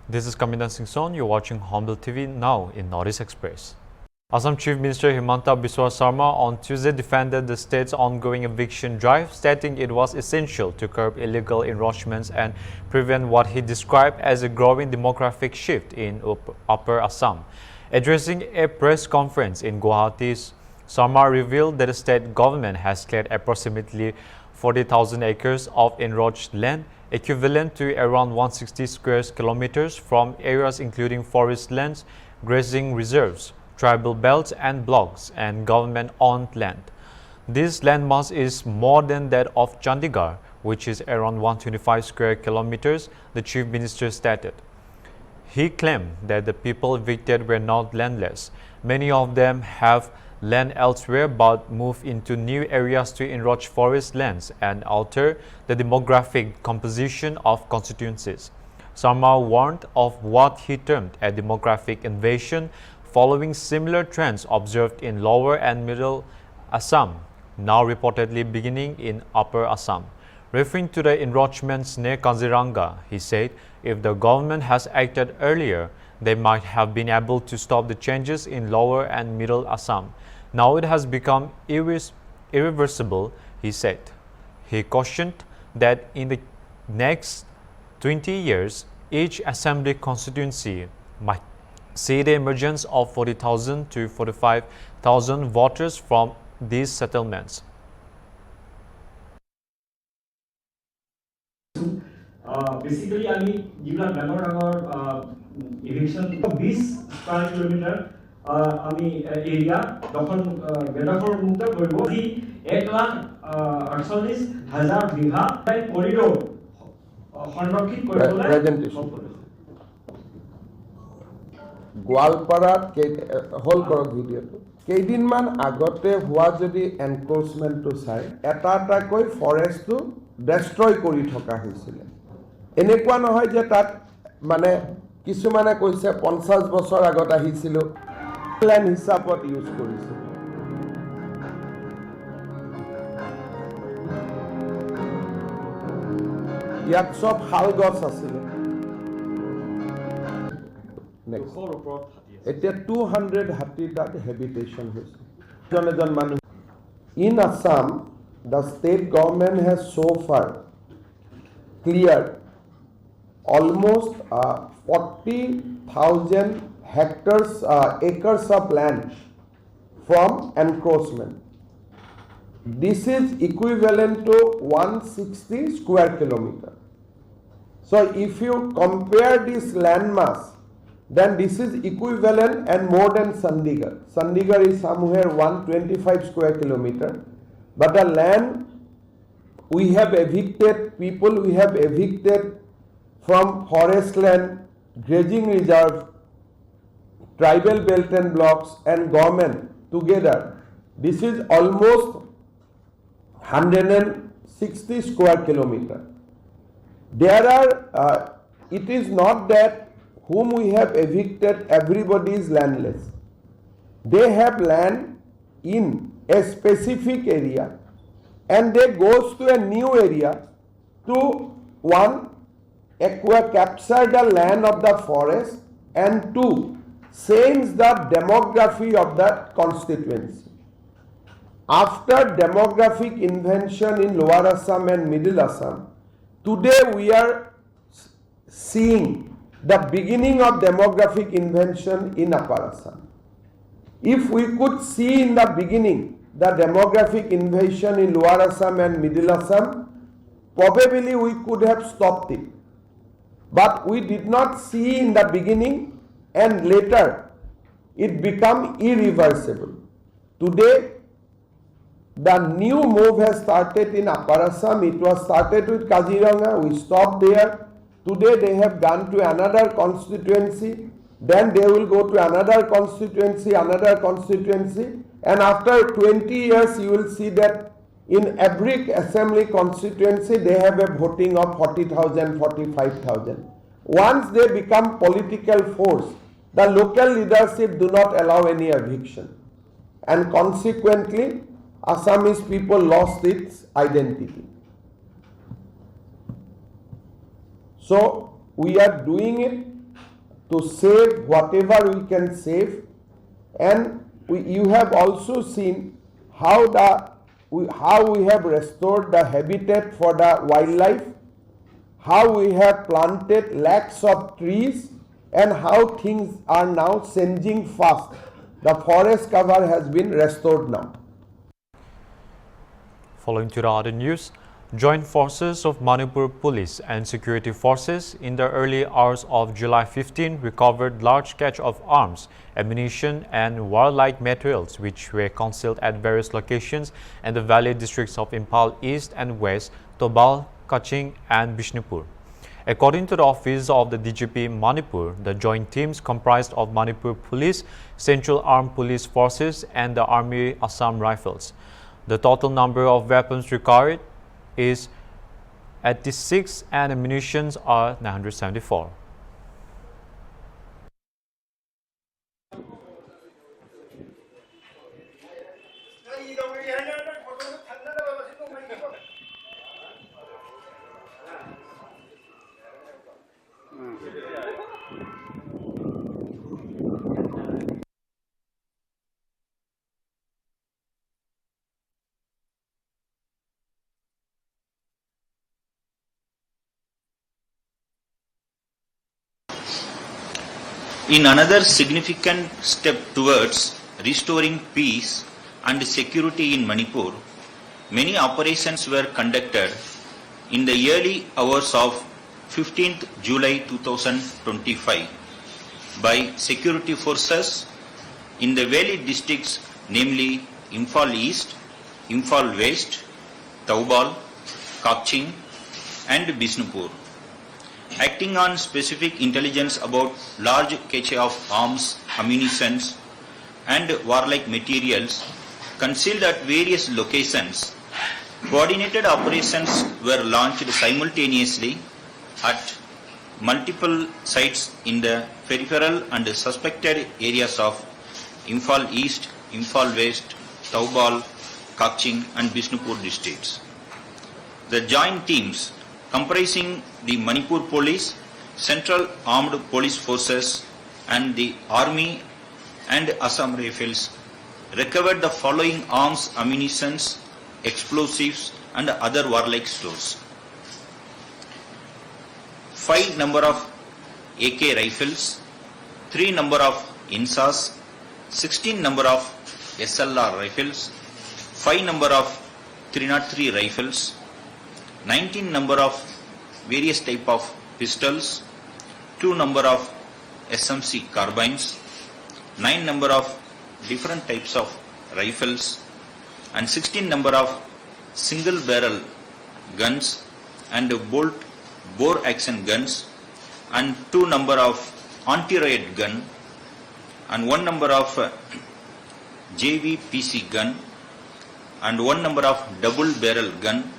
This is Kamindan Singh Son. You're watching HornbillTV now in Northeast Express. Assam Chief Minister Himanta Biswa Sarma on Tuesday defended the state's ongoing eviction drive, stating it was essential to curb illegal encroachments and prevent what he described as a growing demographic shift in Upper Assam. Addressing a press conference in Guwahati, Sarma revealed that the state government has cleared approximately 40,000 acres of enroached land, equivalent to around 160 square kilometers from areas including forest lands, grazing reserves, tribal belts and blocks, and government-owned land. This landmass is more than that of Chandigarh, which is around 125 square kilometers, the Chief Minister stated. He claimed that the people evicted were not landless. Many of them have land elsewhere but move into new areas to enroach forest lands and alter the demographic composition of constituencies. Sarma warned of what he termed a demographic invasion following similar trends observed in lower and middle Assam, now reportedly beginning in upper Assam. Referring to the encroachments near Kaziranga, he said if the government has acted earlier, they might have been able to stop the changes in lower and middle Assam. Now it has become irreversible, he said. He cautioned that in the next 20 years, each assembly constituency might see the emergence of 40,000 to 45,000 voters from these settlements. Basically, I mean, eviction 20 square kilometer area, Bedaford Mukta Gorbo, 1,48,000 Biha, and corridor. গোৱালপাৰাত হল কৰক ভিডিঅ'টো কেইদিনমান আগতে হোৱা যদি এনক্ৰোচমেণ্টটো চাই এটা এটাকৈ ফৰেষ্টটো ডেষ্ট্ৰয় কৰি থকা হৈছিলে এনেকুৱা নহয় যে তাত মানে কিছুমানে কৈছে 50 বছৰ আগত আহিছিল প্ল্যান হিচাপত ইউজ কৰিছিল ইয়াত সব শাল গছ আছিল এতিয়া 200 হাতী তাত habitation হৈছে জনজন মানুহ in Assam the state government has so far cleared almost 40,000 hectares acres of land from encroachment. This is equivalent to 160 square kilometer. So if you compare this land mass, then this is equivalent and more than Chandigarh. Chandigarh is somewhere 125 square kilometer. But the land we have evicted people, we have evicted from forest land, grazing reserve, tribal belt and blocks and government together. This is almost 160 square kilometer. There are, it is not that whom we have evicted, everybody is landless. They have land in a specific area and they goes to a new area to one, capture the land of the forest and two, change the demography of that constituency. After demographic invention in Lower Assam and Middle Assam, today we are seeing the beginning of demographic invention in Upper Assam. If we could see in the beginning the demographic invasion in Lower Assam and Middle Assam, probably we could have stopped it. But we did not see in the beginning and later it became irreversible. Today, the new move has started in Upper Assam. It was started with Kaziranga. We stopped there. Today they have gone to another constituency. Then they will go to another constituency, and after 20 years you will see that in every assembly constituency they have a voting of 40,000, 45,000. Once they become political force, the local leadership do not allow any eviction, and consequently Assamese people lost its identity. So we are doing it to save whatever we can save, and you have also seen how we have restored the habitat for the wildlife, how we have planted lakhs of trees, and how things are now changing fast. The forest cover has been restored now. Following to the other news, joint forces of Manipur Police and security forces in the early hours of July 15 recovered large catch of arms, ammunition and warlike materials which were concealed at various locations in the valley districts of Imphal East and West, Tobal, Kaching and Bishnupur. According to the office of the DGP Manipur, the joint teams comprised of Manipur Police, Central Armed Police Forces and the Army Assam Rifles. The total number of weapons recovered is 86 and ammunition are 974. In another significant step towards restoring peace and security in Manipur, many operations were conducted in the early hours of 15th July 2025 by security forces in the valley districts, namely Imphal East, Imphal West, Taubal, Kaching and Bishnupur. Acting on specific intelligence about large cache of arms, ammunition and warlike materials concealed at various locations, coordinated operations were launched simultaneously at multiple sites in the peripheral and suspected areas of Imphal East, Imphal West, Taubal, Kaching and Bishnupur districts. The joint teams comprising the Manipur Police, Central Armed Police Forces and the Army and Assam Rifles recovered the following arms, ammunition, explosives and other warlike stores. 5 number of AK rifles, 3 number of INSAS, 16 number of SLR rifles, 5 number of 303 rifles, 19 number of various type of pistols, 2 number of SMC carbines, 9 number of different types of rifles and 16 number of single barrel guns and bore action guns and 2 number of anti-riot gun and 1 number of JVPC gun and 1 number of double barrel gun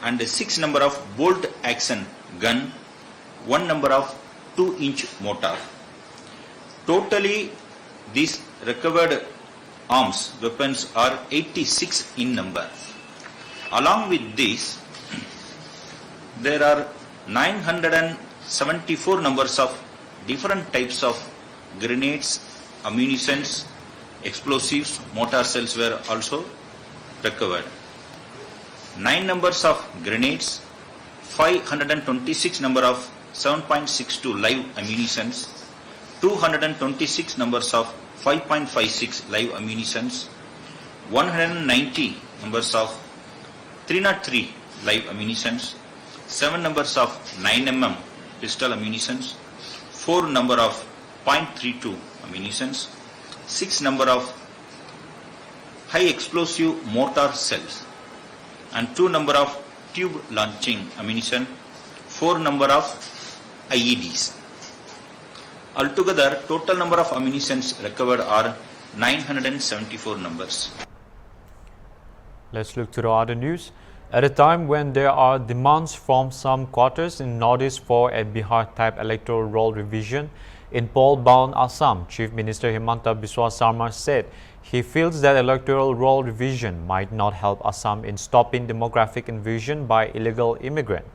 and 6 number of bolt action gun, 1 number of 2-inch mortar. Totally these recovered arms weapons are 86 in number. Along with this, there are 974 numbers of different types of grenades, ammunitions, explosives, mortar shells were also recovered. 9 numbers of grenades, 526 number of 7.62 live ammunitions, 226 numbers of 5.56 live ammunitions, 190 numbers of 303 live ammunitions, 7 numbers of 9mm pistol ammunitions, 4 number of .32 ammunitions, 6 number of high explosive mortar shells, and 2 number of tube launching ammunition, 4 number of IEDs. Altogether, total number of ammunitions recovered are 974 numbers. Let's look to the other news. At a time when there are demands from some quarters in Northeast for a Bihar-type electoral roll revision, in poll-bound Assam, Chief Minister Himanta Biswa Sarma said he feels that electoral roll revision might not help Assam in stopping demographic invasion by illegal immigrants.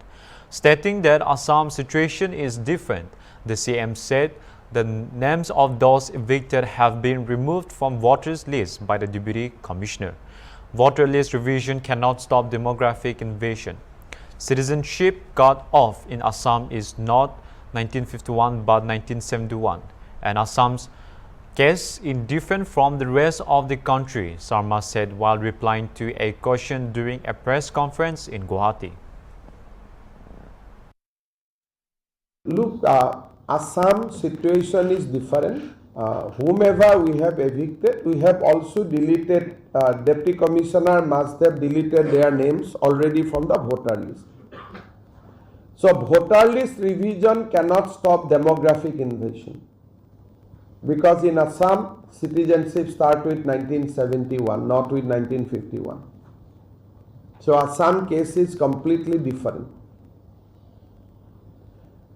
Stating that Assam's situation is different, the CM said the names of those evicted have been removed from voters' list by the Deputy Commissioner. Voter list revision cannot stop demographic invasion. Citizenship cut off in Assam is not 1951 but 1971, and Assam's case is different from the rest of the country, Sharma said while replying to a question during a press conference in Guwahati. Look, Assam situation is different. Whomever we have evicted, we have also deleted, Deputy Commissioner must have deleted their names already from the voter list. So voter list revision cannot stop demographic invasion. Because in Assam, citizenship starts with 1971, not with 1951. So Assam case is completely different.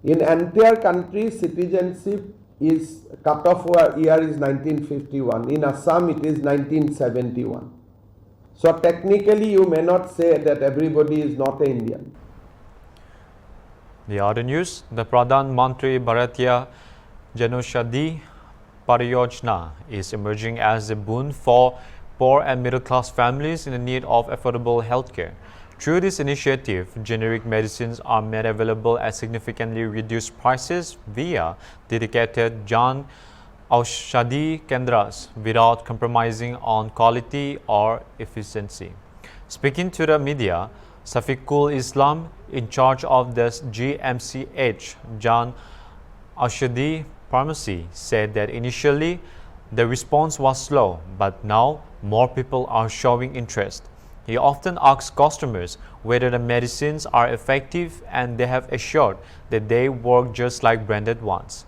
In entire country, citizenship is cut-off year is 1951. In Assam, it is 1971. So technically, you may not say that everybody is not an Indian. The other news, the Pradan Mantry Barata Janoshadi Parioja is emerging as a boon for poor and middle-class families in need of affordable healthcare. Through this initiative, generic medicines are made available at significantly reduced prices via dedicated Janoshadi Kendras without compromising on quality or efficiency. Speaking to the media, Safiqul Islam, in charge of the GMCH Janoshadi Pharmacy, said that initially the response was slow, but now more people are showing interest. He often asks customers whether the medicines are effective, and they have assured that they work just like branded ones.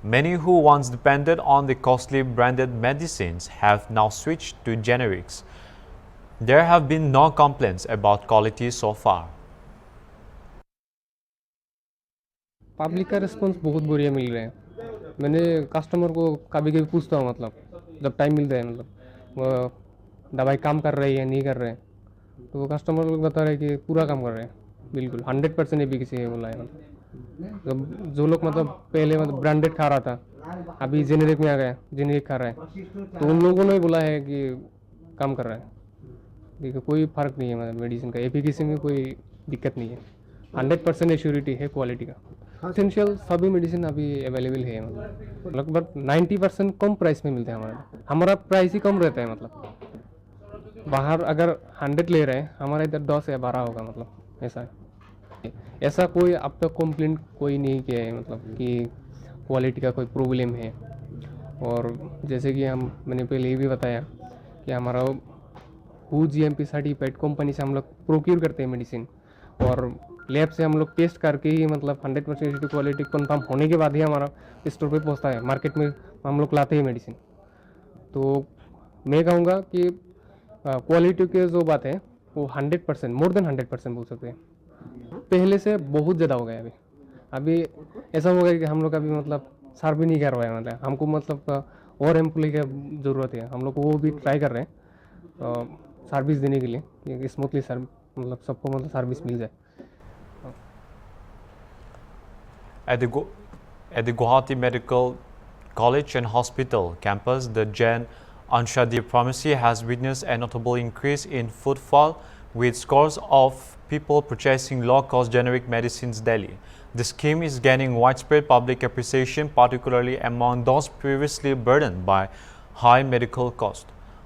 Many who once depended on the costly branded medicines have now switched to generics. There have been no complaints about quality so far. Public का response बहुत बढ़िया मिल रहा है। मैंने customer को कभी कभी पूछता हूँ, मतलब जब टाइम मिलता है, मतलब वो दवाई काम कर रही है नहीं कर रहे हैं, तो वो कस्टमर लोग बता रहे हैं कि पूरा काम कर रहे हैं, बिल्कुल 100% एफिकेसी है बोला है। मतलब जो लोग मतलब पहले मतलब ब्रांडेड खा रहा था, अभी जेनेरिक में आ गया, जेनेरिक खा रहा है, तो उन लोगों ने बोला है कि काम कर रहा है। देखिए कोई फ़र्क नहीं है, मतलब मेडिसिन का एफिकेसी में कोई दिक्कत नहीं है, 100% एश्योरिटी है क्वालिटी का। एसेंशियल सभी मेडिसिन अभी अवेलेबल है, मतलब लगभग 90% कम प्राइस में मिलते हैं। हमारा प्राइस ही कम रहता है, मतलब बाहर अगर 100 ले रहे हैं, हमारा इधर 10 या 12 होगा, मतलब ऐसा है। ऐसा कोई अब तक कंप्लेंट कोई नहीं किया है, मतलब कि क्वालिटी का कोई प्रॉब्लम है। और जैसे कि मैंने पहले ये भी बताया कि हमारा GMP सर्टिफाइड कंपनी से हम लोग प्रोक्योर करते हैं मेडिसिन, और लैब से हम लोग टेस्ट करके ही मतलब 100% क्वालिटी कंफर्म होने के बाद ही हमारा स्टोर पे पहुंचता है, मार्केट में हम लोग लाते हैं मेडिसिन। तो मैं कहूँगा कि क्वालिटी की जो बात है वो 100%, मोर देन 100% बोल सकते हैं। पहले से बहुत ज़्यादा हो गया। अभी ऐसा हो गया कि हम लोग अभी मतलब सर्व भी नहीं कर रहे हैं, मतलब हमको मतलब और एम्प्लॉय की ज़रूरत है, हम लोग वो भी ट्राई कर रहे हैं सर्विस देने के लिए, स्मूथली मतलब सबको मतलब सर्विस मिल जाए। At the Guwahati Medical College and Hospital campus, the Janoshadi Pharmacy has witnessed a notable increase in footfall, with scores of people purchasing low-cost generic medicines daily. The scheme is gaining widespread public appreciation, particularly among those previously burdened by high medical costs.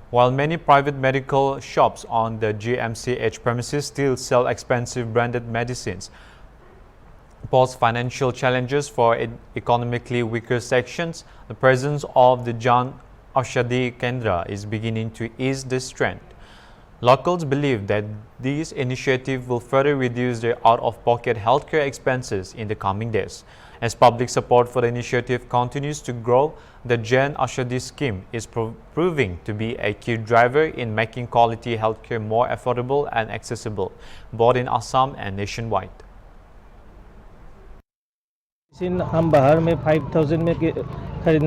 While many private medical shops on the GMCH premises still sell expensive branded medicines, pose financial challenges for economically weaker sections, the presence of the Janoshadi Kendra is beginning to ease this trend. Locals believe that this initiative will further reduce their out-of-pocket healthcare expenses in the coming days. As public support for the initiative continues to grow, the Janoshadi scheme is proving to be a key driver in making quality healthcare more affordable and accessible, both in Assam and nationwide. हम बाहर में 5000 में खरीद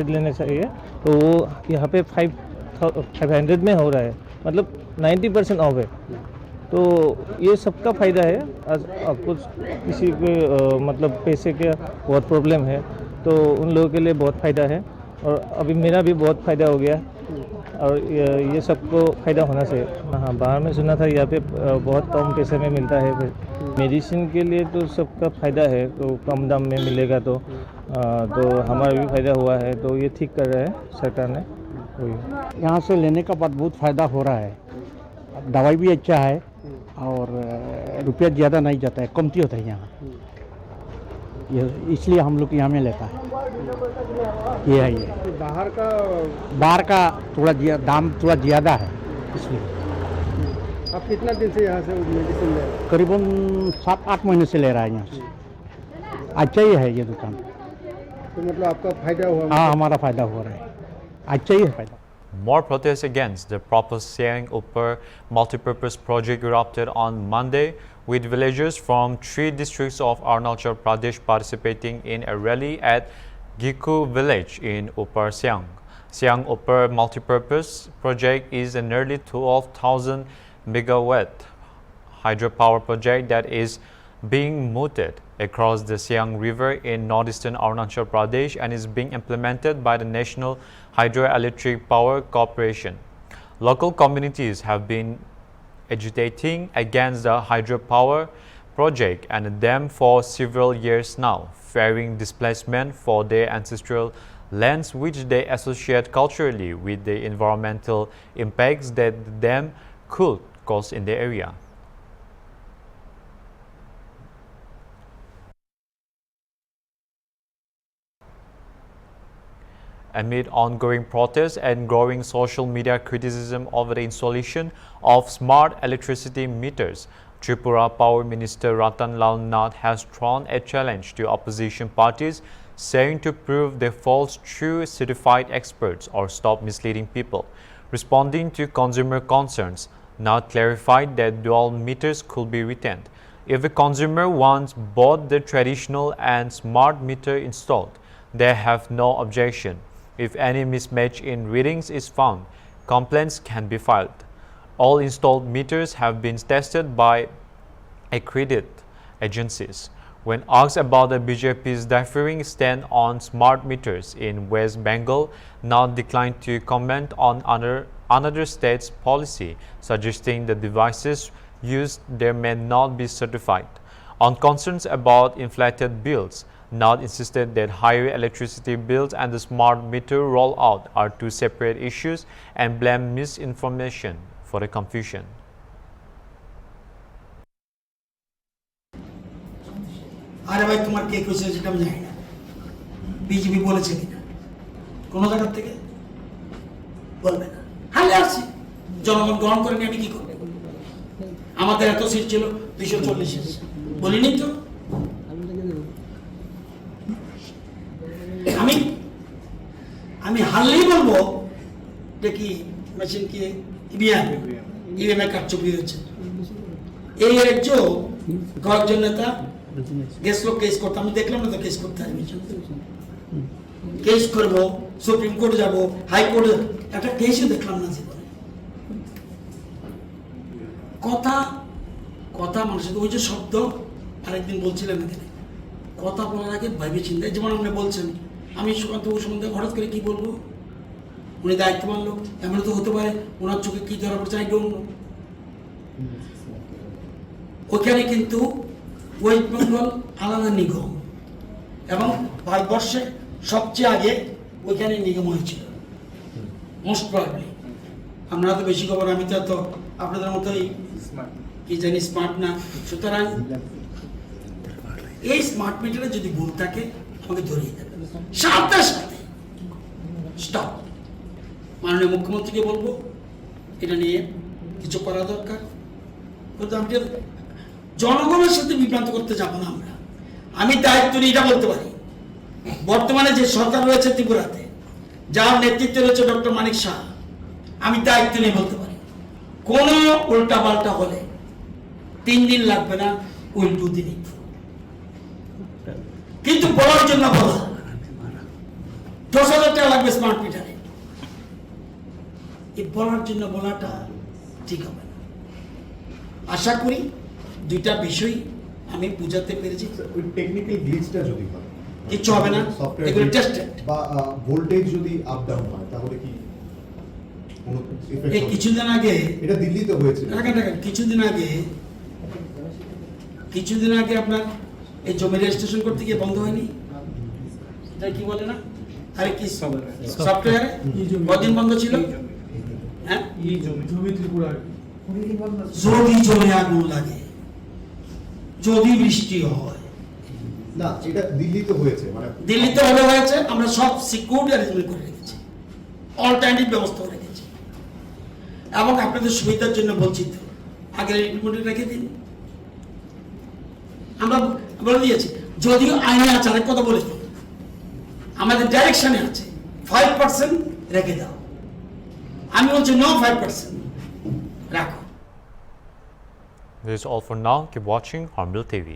लेना चाहिए, तो वो यहाँ पे 500 में हो रहा है, मतलब 90% ऑफ है। तो ये सबका फ़ायदा है। कुछ किसी को मतलब पैसे का बहुत प्रॉब्लम है तो उन लोगों के लिए बहुत फ़ायदा है, और अभी मेरा भी बहुत फ़ायदा हो गया, और ये सबको फ़ायदा होना चाहिए। हाँ, बाहर में सुना था यहाँ पे बहुत कम पैसे में मिलता है। मेडिसिन के लिए तो सबका फ़ायदा है, तो कम दाम में मिलेगा तो हमारा भी फ़ायदा हुआ है, तो ये ठीक कर रहा है सरकार ने। वही यहाँ से लेने का बाद बहुत फ़ायदा हो रहा है। दवाई भी अच्छा है और रुपया ज़्यादा नहीं जाता है, कमती होता है यहाँ, ये इसलिए हम लोग यहाँ में लेता है। ये है ये बाहर का थोड़ा दाम थोड़ा ज़्यादा है, इसलिए। आप कितना दिन से यहाँ से मेडिसिन ले रहे हैं? करीबन 7-8 महीने से ले रहा है यहाँ से। अच्छा ही है ये दुकान। तो मतलब आपका फ़ायदा हुआ? हाँ, हमारा फ़ायदा हो रहा है, अच्छा ही है फ़ायदा। More protests against the proposed Siang Upper multipurpose project erupted on Monday, with villagers from 3 districts of Arunachal Pradesh participating in a rally at Giku village in Upper Siang. Siang Upper multipurpose project is a nearly 12,000 megawatt hydropower project that is being mooted across the Siang River in northeastern Arunachal Pradesh and is being implemented by the National Hydroelectric Power Corporation. Local communities have been agitating against the hydropower project and the dam for several years now, fearing displacement for their ancestral lands, which they associate culturally with the environmental impacts that the dam could cause in the area. Amid ongoing protests and growing social media criticism over the installation of smart electricity meters, Tripura Power Minister Ratan Lal Nath has thrown a challenge to opposition parties, saying to prove their faults through certified experts or stop misleading people. Responding to consumer concerns, Nath clarified that dual meters could be retained. If a consumer wants both the traditional and smart meter installed, they have no objection. If any mismatch in readings is found, complaints can be filed. All installed meters have been tested by accredited agencies. When asked about the BJP's differing stand on smart meters in West Bengal, Nath declined to comment on another state's policy, suggesting the devices used there may not be certified. On concerns about inflated bills, Nath insisted that higher electricity bills and the smart meter rollout are two separate issues and blamed misinformation for the confusion. আরে ভাই তোমার কে কইছে সেটা আমি জানি না, BJP বলেছে কিনা কোন জায়গা থেকে বলবে না। হালে আসছি জনগণ গ্রহণ করেনি, আমি কি করব? আমাদের এত সিট ছিল 240, বলিনি তো? আমি হারলেই বলবো যে কি মেশিন কি ইভিএম কারচুপি হচ্ছে। এই রাজ্য কয়েকজন নেতা গেছিল কেস করতে, আমি দেখলাম না তো কেস করতে আমি কেস করবো, সুপ্রিম কোর্ট যাব, হাইকোর্টে একটা কেসও দেখলাম না জীবনে। কথা কথা মানুষের ওই যে শব্দ আরেকদিন বলছিলেন এখানে, কথা বলার আগে ভাইবে চিন্তা, যেমন আপনি বলছেন আমি সুকান্ত সম্বন্ধে হঠাৎ করে কি বলবো, উনি দায়িত্ববান লোক, এমন তো হতে পারে ওনার চোখে কি ধরা পড়ছে আই ডোন্ট নো। ওখানে কিন্তু ওয়েস্ট বেঙ্গল আলাদা নিগম এবং ভারতবর্ষে সবচেয়ে আগে ওইখানে নিগম হয়েছিল মোস্ট প্রবাবলি। আপনারা তো বেশি খবর, আমি তো এত আপনাদের মতোই কি জানি স্মার্ট না। সুতরাং এই স্মার্ট মিটারে যদি ভুল থাকে আমাকে ধরিয়ে দেবে সাথে সাথে স্টপ। মাননীয় মুখ্যমন্ত্রীকে বলবো এটা নিয়ে কিছু করা দরকার, কিন্তু আমি জনগণের সাথে বিভ্রান্ত করতে যাবো না আমরা। আমি দায়িত্ব নিয়ে এটা বলতে পারি, বর্তমানে যে সরকার রয়েছে ত্রিপুরাতে, যার নেতৃত্বে রয়েছে ডক্টর মানিক শাহ, আমি দায়িত্ব নিয়ে বলতে পারি কোনো উল্টা পাল্টা হলে 3 দিন লাগবে না, উইল ডু দি নিড। কিন্তু বলার জন্য বলা 10,000 টাকা লাগবে স্মার্ট মিটারে, এই বলার জন্য বলাটা ঠিক হবে না। আশা করি দুইটা বিষয় আমি বুঝাতে পেরেছি। ওই টেকনিক্যাল গ্লিচটা যদি হয়, কিচ্ছু হবে না, এগুলো টেস্টেড। বা ভোল্টেজ যদি আপ ডাউন হয় তাহলে কি কোনো effect এই হবে? কিছুদিন আগে এটা দিল্লিতে হয়েছে। দেখেন কিছুদিন আগে আপনার এই জমি রেজিস্ট্রেশন করতে গিয়ে বন্ধ হয়নি, এটা কি বলে না, আরে কি সফটওয়্যার কদিন বন্ধ ছিল? হ্যাঁ, যদি জমে আগুন লাগে, যদি বৃষ্টি হয়, না এটা দিল্লিতে হয়েছে, মানে দিল্লিতে হয়েছে, আমরা সব সিকিউরিটি অ্যারেঞ্জমেন্ট করে রেখেছি, অল্টারনেটিভ ব্যবস্থা করে রেখেছি, এবং আপনাদের সুবিধার জন্য বলছি তো আগের ইমপ্লিমেন্ট রেখে দিন। আমরা বলে দিয়েছি, যদিও আইনে আছে, আরেক কথা বলে দিই, আমাদের ডাইরেকশনে আছে 5% রেখে দাও, আমি বলছি নো 5% রাখো। This is all for now. Keep watching Hornbill TV.